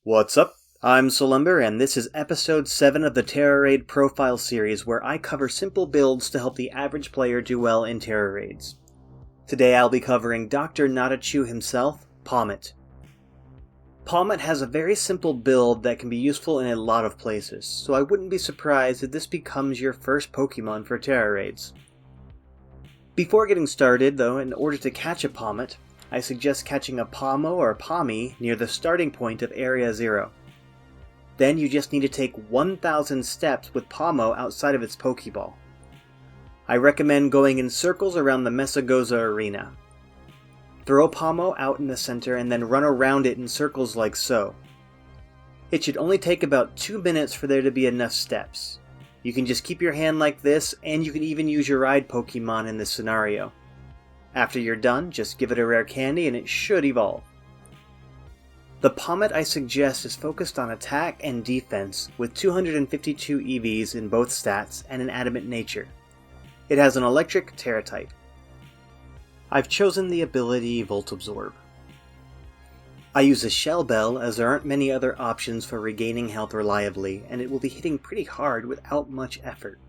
What's up? I'm Solember, and this is episode 7 of the Tera Raid profile series where I cover simple builds to help the average player do well in Tera Raids. Today I'll be covering Dr. Nottachu himself, Pawmot. Pawmot has a very simple build that can be useful in a lot of places, so I wouldn't be surprised if this becomes your first Pokemon for Tera Raids. Before getting started, though, in order to catch a Pawmot, I suggest catching a Pawmo or Pawmi near the starting point of Area 0. Then you just need to take 1,000 steps with Pawmo outside of its Pokeball. I recommend going in circles around the Mesagoza arena. Throw Pawmo out in the center and then run around it in circles like so. It should only take about 2 minutes for there to be enough steps. You can just keep your hand like this, and you can even use your ride Pokemon in this scenario. After you're done, just give it a rare candy and it should evolve. The Pawmot I suggest is focused on attack and defense with 252 EVs in both stats and an adamant nature. It has an electric Tera type. I've chosen the ability Volt Absorb. I use a Shell Bell as there aren't many other options for regaining health reliably, and it will be hitting pretty hard without much effort.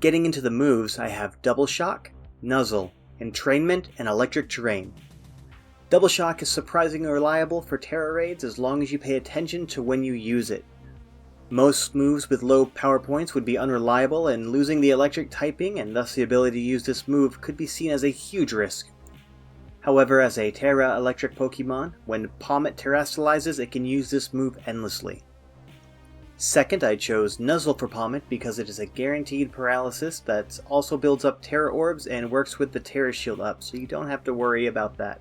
Getting into the moves, I have Double Shock, Nuzzle, Entrainment, and Electric Terrain. Double Shock is surprisingly reliable for Tera Raids as long as you pay attention to when you use it. Most moves with low power points would be unreliable, and losing the electric typing and thus the ability to use this move could be seen as a huge risk. However, as a Tera electric Pokemon, when Pawmot terastallizes, it can use this move endlessly. Second, I chose Nuzzle for Pawmot because it is a guaranteed paralysis that also builds up Tera Orbs and works with the Tera Shield up, so you don't have to worry about that.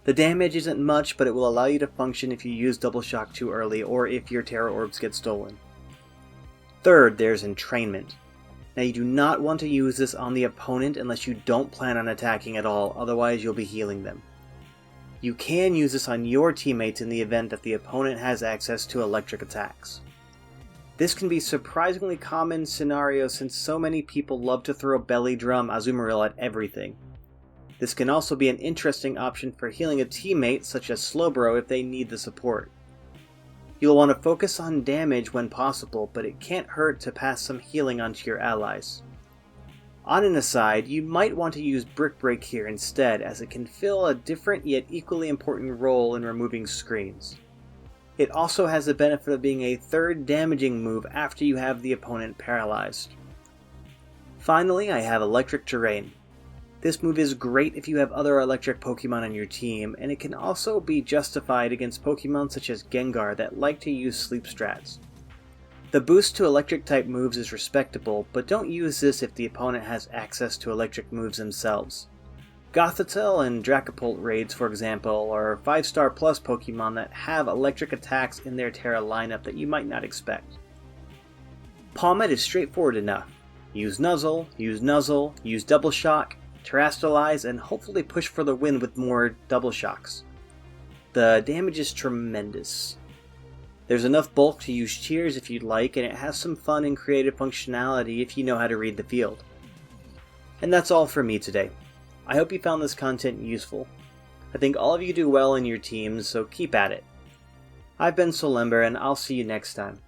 The damage isn't much, but it will allow you to function if you use Double Shock too early or if your Tera Orbs get stolen. Third, there's Entrainment. Now you do not want to use this on the opponent unless you don't plan on attacking at all, otherwise you'll be healing them. You can use this on your teammates in the event that the opponent has access to electric attacks. This can be a surprisingly common scenario since so many people love to throw Belly Drum Azumarill at everything. This can also be an interesting option for healing a teammate such as Slowbro if they need the support. You'll want to focus on damage when possible, but it can't hurt to pass some healing onto your allies. On an aside, you might want to use Brick Break here instead, as it can fill a different yet equally important role in removing screens. It also has the benefit of being a third damaging move after you have the opponent paralyzed. Finally, I have Electric Terrain. This move is great if you have other electric Pokemon on your team, and it can also be justified against Pokemon such as Gengar that like to use sleep strats. The boost to electric type moves is respectable, but don't use this if the opponent has access to electric moves themselves. Gothitelle and Dracopult raids, for example, are 5-star plus Pokemon that have electric attacks in their Tera lineup that you might not expect. Pawmot is straightforward enough. Use Nuzzle, use Double Shock, Terastallize, and hopefully push for the win with more Double Shocks. The damage is tremendous. There's enough bulk to use Cheers if you'd like, and it has some fun and creative functionality if you know how to read the field. And that's all for me today. I hope you found this content useful. I think all of you do well in your teams, so keep at it. I've been Solember, and I'll see you next time.